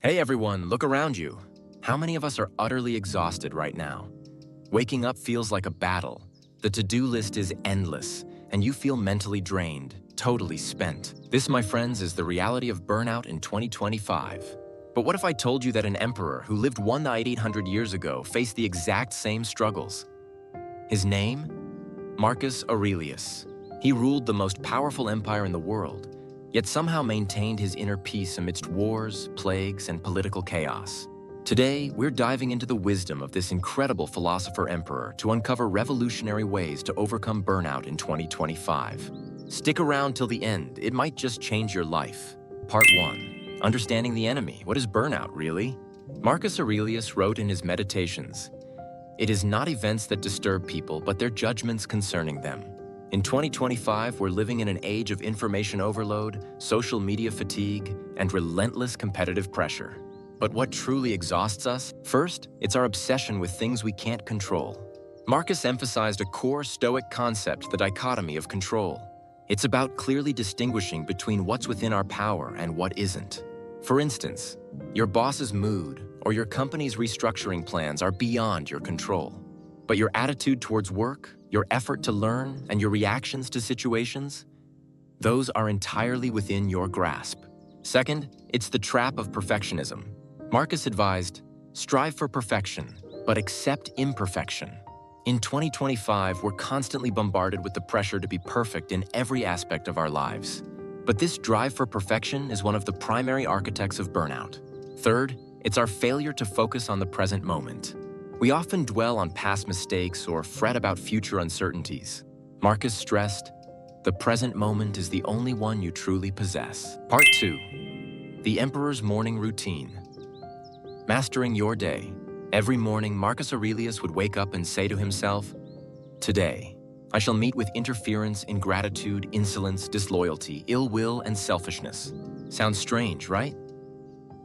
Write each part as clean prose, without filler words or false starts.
Hey everyone, look around you. How many of us are utterly exhausted right now? Waking up feels like a battle. The to-do list is endless, and you feel mentally drained, totally spent. This, my friends, is the reality of burnout in 2025. But what if I told you that an emperor who lived 800 years ago faced the exact same struggles? His name? Marcus Aurelius. He ruled the most powerful empire in the world, yet somehow maintained his inner peace amidst wars, plagues, and political chaos. Today, we're diving into the wisdom of this incredible philosopher-emperor to uncover revolutionary ways to overcome burnout in 2025. Stick around till the end, it might just change your life. Part 1. Understanding the enemy. What is burnout, really? Marcus Aurelius wrote in his Meditations, "It is not events that disturb people, but their judgments concerning them." In 2025, we're living in an age of information overload, social media fatigue, and relentless competitive pressure. But what truly exhausts us? First, it's our obsession with things we can't control. Marcus emphasized a core Stoic concept, the dichotomy of control. It's about clearly distinguishing between what's within our power and what isn't. For instance, your boss's mood or your company's restructuring plans are beyond your control. But your attitude towards work, your effort to learn, and your reactions to situations, those are entirely within your grasp. Second, it's the trap of perfectionism. Marcus advised, strive for perfection, but accept imperfection. In 2025, we're constantly bombarded with the pressure to be perfect in every aspect of our lives. But this drive for perfection is one of the primary architects of burnout. Third, it's our failure to focus on the present moment. We often dwell on past mistakes or fret about future uncertainties. Marcus stressed, the present moment is the only one you truly possess. Part 2. The Emperor's Morning Routine. Mastering your day. Every morning, Marcus Aurelius would wake up and say to himself, "Today, I shall meet with interference, ingratitude, insolence, disloyalty, ill will, and selfishness." Sounds strange, right?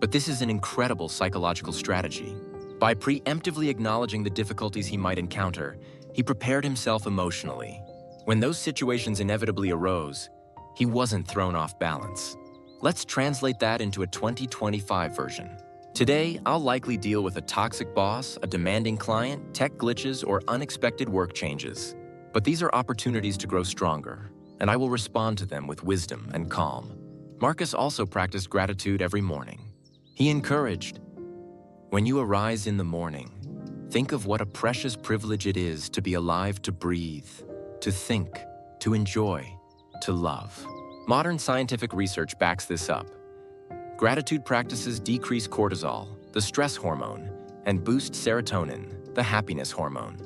But this is an incredible psychological strategy. By preemptively acknowledging the difficulties he might encounter, he prepared himself emotionally. When those situations inevitably arose, he wasn't thrown off balance. Let's translate that into a 2025 version. Today, I'll likely deal with a toxic boss, a demanding client, tech glitches, or unexpected work changes. But these are opportunities to grow stronger, and I will respond to them with wisdom and calm. Marcus also practiced gratitude every morning. He encouraged, "When you arise in the morning, think of what a precious privilege it is to be alive, to breathe, to think, to enjoy, to love." Modern scientific research backs this up. Gratitude practices decrease cortisol, the stress hormone, and boost serotonin, the happiness hormone.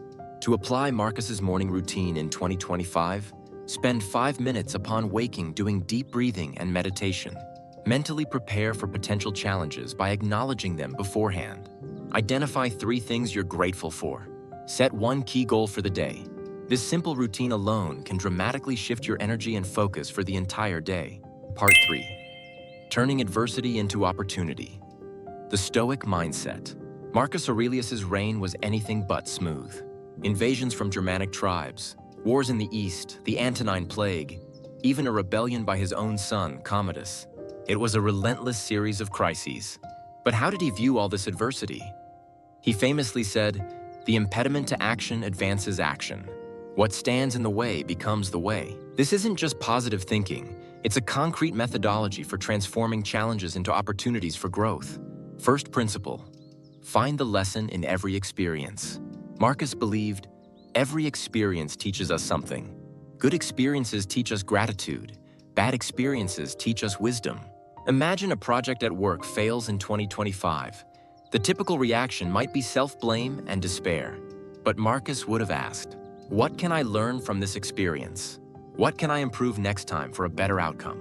To apply Marcus's morning routine in 2025, spend 5 minutes upon waking doing deep breathing and meditation. Mentally prepare for potential challenges by acknowledging them beforehand. Identify 3 things you're grateful for. Set 1 key goal for the day. This simple routine alone can dramatically shift your energy and focus for the entire day. Part 3. Turning adversity into opportunity. The Stoic mindset. Marcus Aurelius's reign was anything but smooth. Invasions from Germanic tribes, wars in the East, the Antonine Plague, even a rebellion by his own son, Commodus. It was a relentless series of crises. But how did he view all this adversity? He famously said, "The impediment to action advances action. What stands in the way becomes the way." This isn't just positive thinking. It's a concrete methodology for transforming challenges into opportunities for growth. First principle, find the lesson in every experience. Marcus believed, every experience teaches us something. Good experiences teach us gratitude. Bad experiences teach us wisdom. Imagine a project at work fails in 2025. The typical reaction might be self-blame and despair. But Marcus would have asked, what can I learn from this experience? What can I improve next time for a better outcome?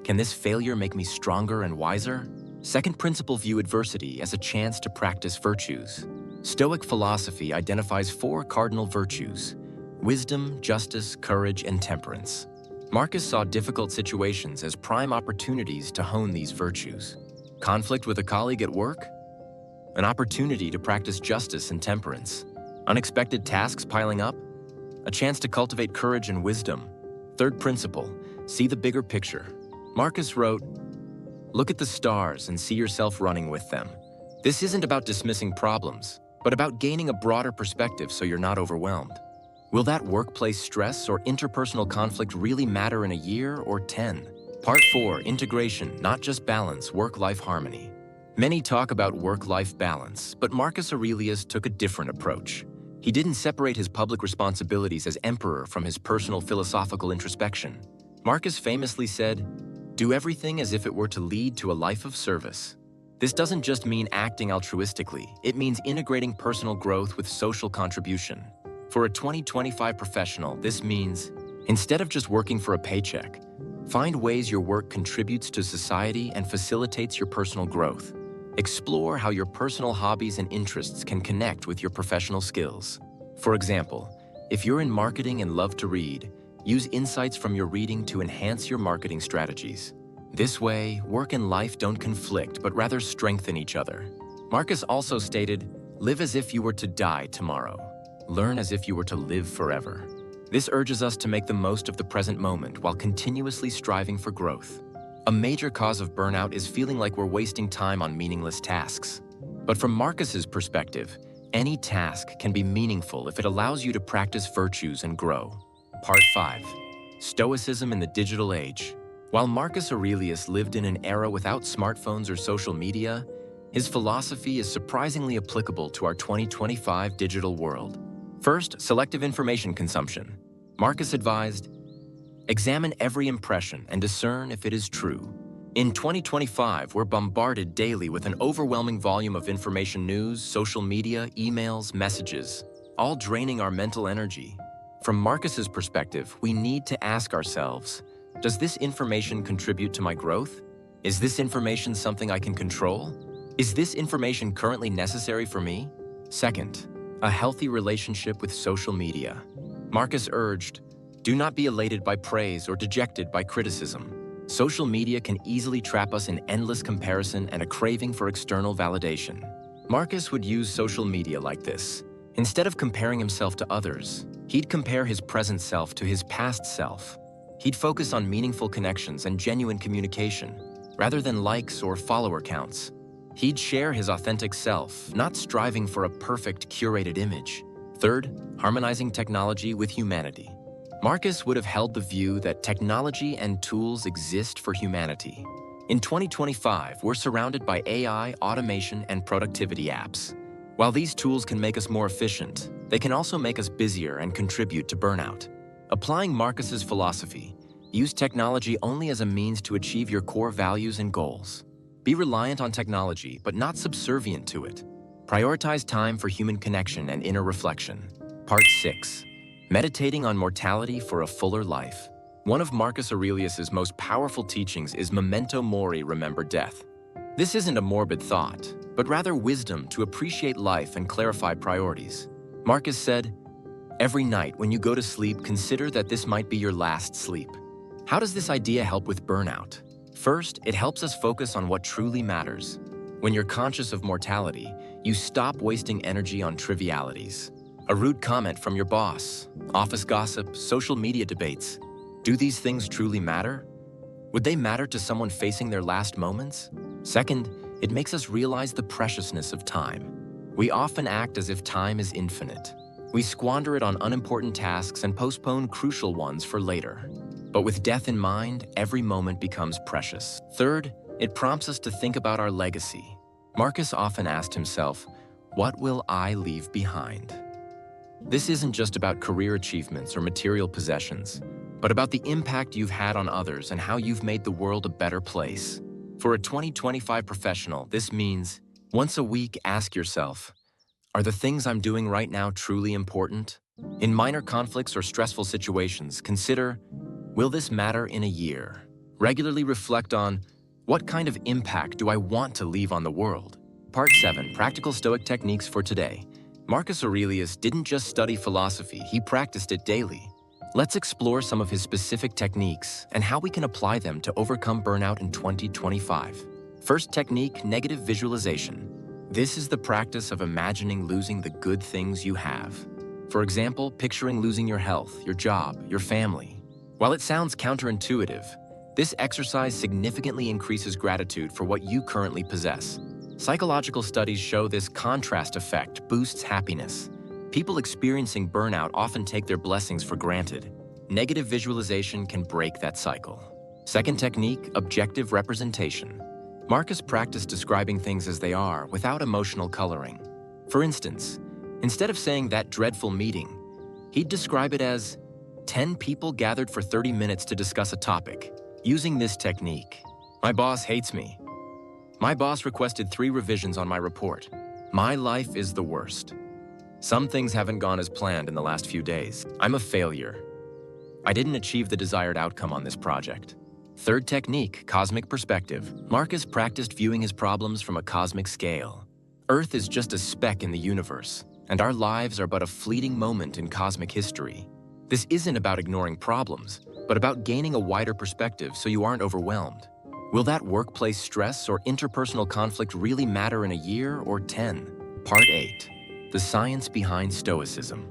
Can this failure make me stronger and wiser? Second principle, view adversity as a chance to practice virtues. Stoic philosophy identifies 4 cardinal virtues: wisdom, justice, courage, and temperance. Marcus saw difficult situations as prime opportunities to hone these virtues. Conflict with a colleague at work? An opportunity to practice justice and temperance. Unexpected tasks piling up? A chance to cultivate courage and wisdom. Third principle, see the bigger picture. Marcus wrote, Look at the stars and see yourself running with them. This isn't about dismissing problems, but about gaining a broader perspective so you're not overwhelmed. Will that workplace stress or interpersonal conflict really matter in a year or 10? Part 4, Integration, not just balance, work-life harmony. Many talk about work-life balance, but Marcus Aurelius took a different approach. He didn't separate his public responsibilities as emperor from his personal philosophical introspection. Marcus famously said, "Do everything as if it were to lead to a life of service." This doesn't just mean acting altruistically, it means integrating personal growth with social contribution. For a 2025 professional, this means, instead of just working for a paycheck, find ways your work contributes to society and facilitates your personal growth. Explore how your personal hobbies and interests can connect with your professional skills. For example, if you're in marketing and love to read, use insights from your reading to enhance your marketing strategies. This way, work and life don't conflict, but rather strengthen each other. Marcus also stated, "Live as if you were to die tomorrow. Learn as if you were to live forever." This urges us to make the most of the present moment while continuously striving for growth. A major cause of burnout is feeling like we're wasting time on meaningless tasks. But from Marcus's perspective, any task can be meaningful if it allows you to practice virtues and grow. Part 5. Stoicism in the Digital Age. While Marcus Aurelius lived in an era without smartphones or social media, his philosophy is surprisingly applicable to our 2025 digital world. First, selective information consumption. Marcus advised, "Examine every impression and discern if it is true." In 2025, we're bombarded daily with an overwhelming volume of information news, social media, emails, messages, all draining our mental energy. From Marcus's perspective, we need to ask ourselves, does this information contribute to my growth? Is this information something I can control? Is this information currently necessary for me? Second, a healthy relationship with social media. Marcus urged, do not be elated by praise or dejected by criticism. Social media can easily trap us in endless comparison and a craving for external validation. Marcus would use social media like this. Instead of comparing himself to others, he'd compare his present self to his past self. He'd focus on meaningful connections and genuine communication, rather than likes or follower counts. He'd share his authentic self, not striving for a perfect, curated image. Third, harmonizing technology with humanity. Marcus would have held the view that technology and tools exist for humanity. In 2025, we're surrounded by AI, automation, and productivity apps. While these tools can make us more efficient, they can also make us busier and contribute to burnout. Applying Marcus's philosophy, use technology only as a means to achieve your core values and goals. Be reliant on technology, but not subservient to it. Prioritize time for human connection and inner reflection. Part 6. Meditating on mortality for a fuller life. One of Marcus Aurelius's most powerful teachings is memento mori, remember death. This isn't a morbid thought, but rather wisdom to appreciate life and clarify priorities. Marcus said, "Every night when you go to sleep, consider that this might be your last sleep." How does this idea help with burnout? First, it helps us focus on what truly matters. When you're conscious of mortality, you stop wasting energy on trivialities. A rude comment from your boss, office gossip, social media debates. Do these things truly matter? Would they matter to someone facing their last moments? Second, it makes us realize the preciousness of time. We often act as if time is infinite. We squander it on unimportant tasks and postpone crucial ones for later. But with death in mind, every moment becomes precious. Third, it prompts us to think about our legacy. Marcus often asked himself, "What will I leave behind?" This isn't just about career achievements or material possessions, but about the impact you've had on others and how you've made the world a better place. For a 2025 professional, this means, once a week, ask yourself, are the things I'm doing right now truly important? In minor conflicts or stressful situations, consider, will this matter in a year? Regularly reflect on, what kind of impact do I want to leave on the world? Part 7. Practical Stoic Techniques for Today. Marcus Aurelius didn't just study philosophy, he practiced it daily. Let's explore some of his specific techniques and how we can apply them to overcome burnout in 2025. First technique, negative visualization. This is the practice of imagining losing the good things you have. For example, picturing losing your health, your job, your family. While it sounds counterintuitive, This exercise significantly increases gratitude for what you currently possess. Psychological studies show this contrast effect boosts happiness. People experiencing burnout often take their blessings for granted. Negative visualization can break that cycle. Second technique, objective representation. Marcus practiced describing things as they are without emotional coloring. For instance, instead of saying that dreadful meeting, he'd describe it as 10 people gathered for 30 minutes to discuss a topic. Using this technique, my boss hates me. My boss requested 3 revisions on my report. My life is the worst. Some things haven't gone as planned in the last few days. I'm a failure. I didn't achieve the desired outcome on this project. Third technique, cosmic perspective. Marcus practiced viewing his problems from a cosmic scale. Earth is just a speck in the universe, and our lives are but a fleeting moment in cosmic history. This isn't about ignoring problems, but about gaining a wider perspective so you aren't overwhelmed. Will that workplace stress or interpersonal conflict really matter in a year or 10? Part 8. The science behind Stoicism.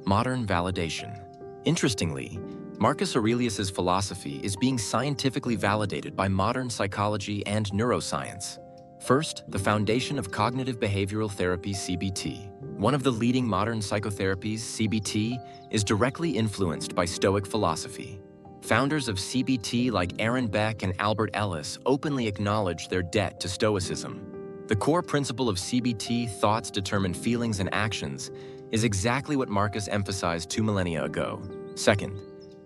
Modern validation. Interestingly, Marcus Aurelius's philosophy is being scientifically validated by modern psychology and neuroscience. First, the foundation of cognitive behavioral therapy, CBT. One of the leading modern psychotherapies, CBT, is directly influenced by Stoic philosophy. Founders of CBT like Aaron Beck and Albert Ellis openly acknowledge their debt to Stoicism. The core principle of CBT, thoughts determine feelings and actions, is exactly what Marcus emphasized 2 millennia ago. Second,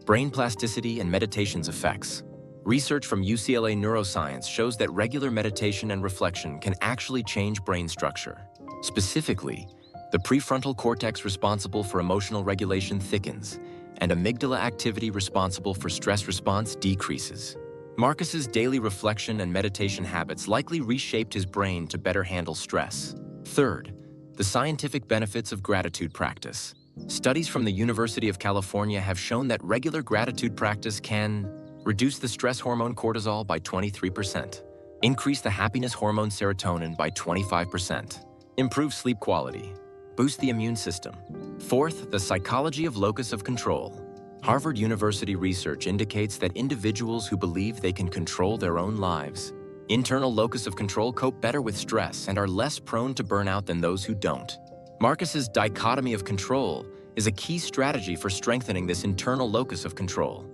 brain plasticity and meditation's effects. Research from UCLA Neuroscience shows that regular meditation and reflection can actually change brain structure. Specifically, the prefrontal cortex responsible for emotional regulation thickens, and amygdala activity responsible for stress response decreases. Marcus's daily reflection and meditation habits likely reshaped his brain to better handle stress. Third, the scientific benefits of gratitude practice. Studies from the University of California have shown that regular gratitude practice can reduce the stress hormone cortisol by 23%, increase the happiness hormone serotonin by 25%, improve sleep quality, boost the immune system. Fourth, the psychology of locus of control. Harvard University research indicates that individuals who believe they can control their own lives, internal locus of control, cope better with stress and are less prone to burnout than those who don't. Marcus's dichotomy of control is a key strategy for strengthening this internal locus of control.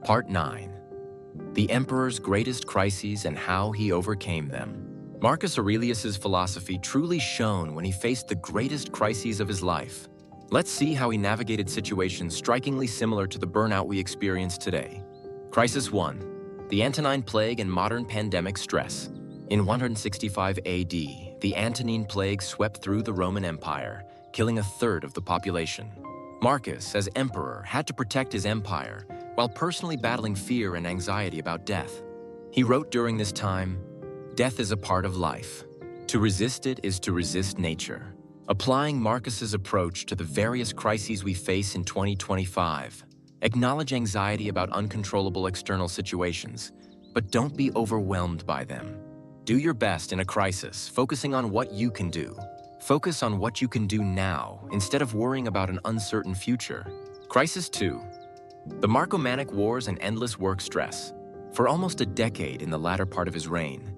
Part 9. The Emperor's Greatest Crises and How He Overcame Them. Marcus Aurelius's philosophy truly shone when he faced the greatest crises of his life. Let's see how he navigated situations strikingly similar to the burnout we experience today. Crisis 1. The Antonine Plague and Modern Pandemic Stress. In 165 AD, the Antonine Plague swept through the Roman Empire, killing 1/3 of the population. Marcus, as emperor, had to protect his empire while personally battling fear and anxiety about death. He wrote during this time, "Death is a part of life. To resist it is to resist nature." Applying Marcus's approach to the various crises we face in 2025, acknowledge anxiety about uncontrollable external situations, but don't be overwhelmed by them. Do your best in a crisis, focusing on what you can do. Focus on what you can do now, instead of worrying about an uncertain future. Crisis 2. The Marcomannic Wars and Endless Work Stress. For almost a decade in the latter part of his reign,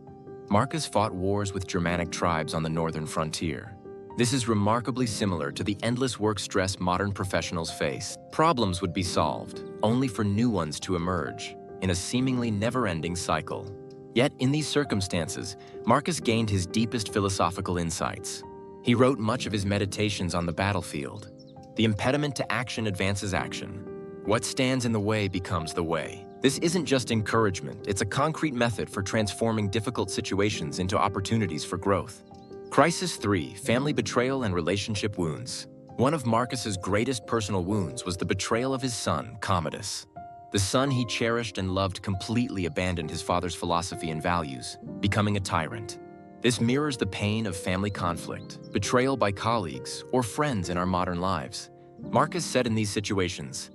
Marcus fought wars with Germanic tribes on the northern frontier. This is remarkably similar to the endless work stress modern professionals face. Problems would be solved, only for new ones to emerge, in a seemingly never-ending cycle. Yet, in these circumstances, Marcus gained his deepest philosophical insights. He wrote much of his meditations on the battlefield. The impediment to action advances action. What stands in the way becomes the way. This isn't just encouragement, it's a concrete method for transforming difficult situations into opportunities for growth. Crisis 3. Family betrayal and relationship wounds. One of Marcus's greatest personal wounds was the betrayal of his son, Commodus. The son he cherished and loved completely abandoned his father's philosophy and values, becoming a tyrant. This mirrors the pain of family conflict, betrayal by colleagues, or friends in our modern lives. Marcus said in these situations,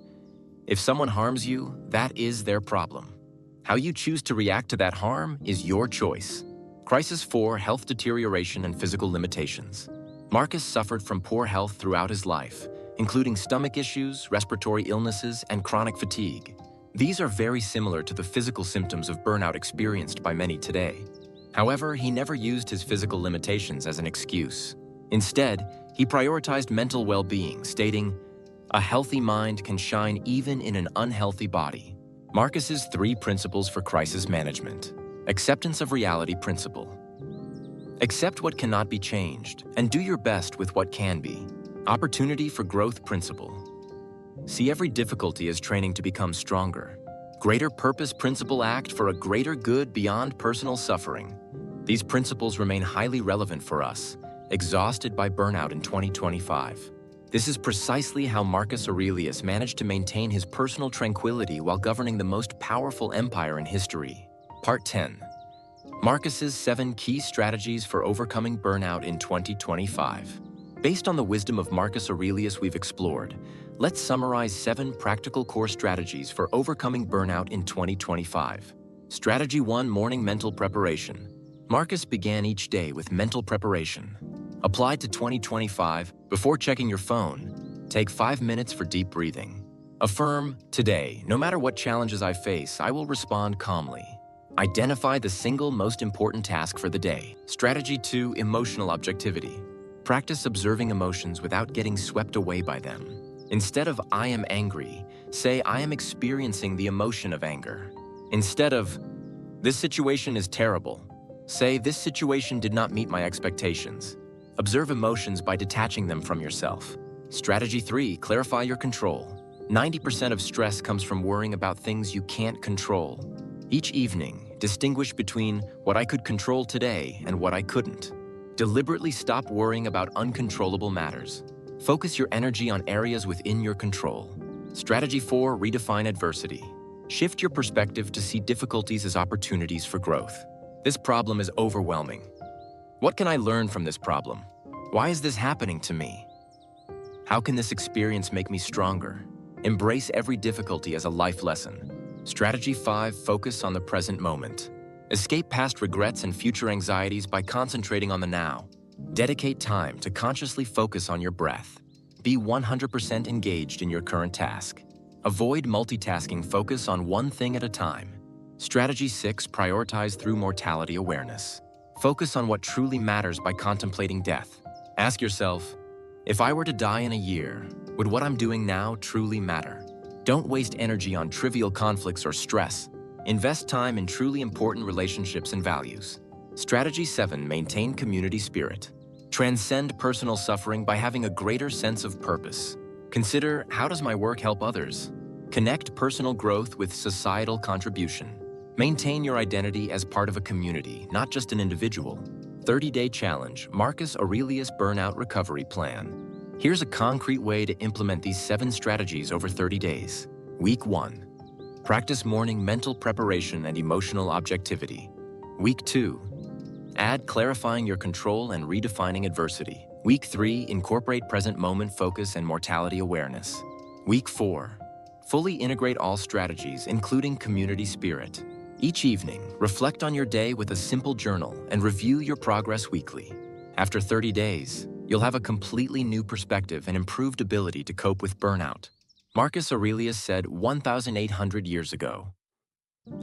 "If someone harms you, that is their problem. How you choose to react to that harm is your choice." Crisis 4. Health deterioration and physical limitations. Marcus suffered from poor health throughout his life, including stomach issues, respiratory illnesses, and chronic fatigue. These are very similar to the physical symptoms of burnout experienced by many today. However, he never used his physical limitations as an excuse. Instead, he prioritized mental well-being, stating, "A healthy mind can shine even in an unhealthy body." Marcus's 3 principles for crisis management. Acceptance of reality principle. Accept what cannot be changed, and do your best with what can be. Opportunity for growth principle. See every difficulty as training to become stronger. Greater purpose principle, act for a greater good beyond personal suffering. These principles remain highly relevant for us, exhausted by burnout in 2025. This is precisely how Marcus Aurelius managed to maintain his personal tranquility while governing the most powerful empire in history. Part 10. Marcus's 7 key strategies for overcoming burnout in 2025. Based on the wisdom of Marcus Aurelius we've explored, let's summarize 7 practical core strategies for overcoming burnout in 2025. Strategy 1. Morning mental preparation. Marcus began each day with mental preparation. Applied to 2025, before checking your phone, take 5 minutes for deep breathing. Affirm, "Today, no matter what challenges I face, I will respond calmly." Identify the single most important task for the day. Strategy 2. Emotional objectivity. Practice observing emotions without getting swept away by them. Instead of "I am angry," say "I am experiencing the emotion of anger." Instead of "This situation is terrible," say "This situation did not meet my expectations." Observe emotions by detaching them from yourself. Strategy 3. Clarify your control. 90% of stress comes from worrying about things you can't control. Each evening, distinguish between what I could control today and what I couldn't. Deliberately stop worrying about uncontrollable matters. Focus your energy on areas within your control. Strategy 4. Redefine adversity. Shift your perspective to see difficulties as opportunities for growth. This problem is overwhelming. What can I learn from this problem? Why is this happening to me? How can this experience make me stronger? Embrace every difficulty as a life lesson. Strategy 5. Focus on the present moment. Escape past regrets and future anxieties by concentrating on the now. Dedicate time to consciously focus on your breath. Be 100% engaged in your current task. Avoid multitasking, focus on one thing at a time. Strategy 6. Prioritize through mortality awareness. Focus on what truly matters by contemplating death. Ask yourself, if I were to die in a year, would what I'm doing now truly matter? Don't waste energy on trivial conflicts or stress. Invest time in truly important relationships and values. Strategy 7. Maintain community spirit. Transcend personal suffering by having a greater sense of purpose. Consider, how does my work help others? Connect personal growth with societal contribution. Maintain your identity as part of a community, not just an individual. 30-day challenge, Marcus Aurelius Burnout Recovery Plan. Here's a concrete way to implement these 7 strategies over 30 days. Week 1. Practice morning mental preparation and emotional objectivity. Week 2. Add clarifying your control and redefining adversity. Week 3. Incorporate present moment focus and mortality awareness. Week 4. Fully integrate all strategies, including community spirit. Each evening, reflect on your day with a simple journal and review your progress weekly. After 30 days, you'll have a completely new perspective and improved ability to cope with burnout. Marcus Aurelius said 1,800 years ago,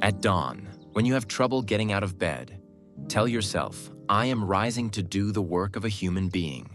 "At dawn, when you have trouble getting out of bed, tell yourself, I am rising to do the work of a human being."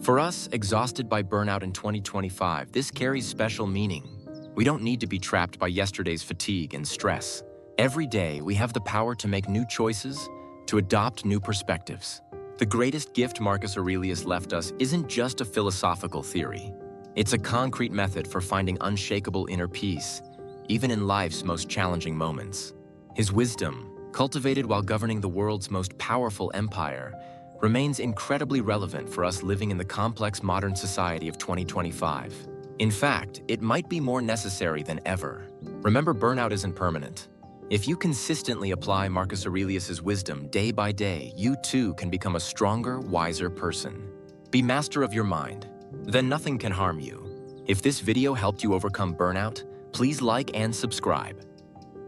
For us, exhausted by burnout in 2025, this carries special meaning. We don't need to be trapped by yesterday's fatigue and stress. Every day, we have the power to make new choices, to adopt new perspectives. The greatest gift Marcus Aurelius left us isn't just a philosophical theory. It's a concrete method for finding unshakable inner peace, even in life's most challenging moments. His wisdom, cultivated while governing the world's most powerful empire, remains incredibly relevant for us living in the complex modern society of 2025. In fact, it might be more necessary than ever. Remember, burnout isn't permanent. If you consistently apply Marcus Aurelius's wisdom day by day, you too can become a stronger, wiser person. Be master of your mind. Then nothing can harm you. If this video helped you overcome burnout, please like and subscribe.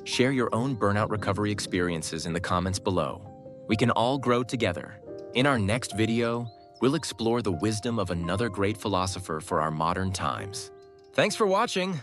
Share your own burnout recovery experiences in the comments below. We can all grow together. In our next video, we'll explore the wisdom of another great philosopher for our modern times. Thanks for watching.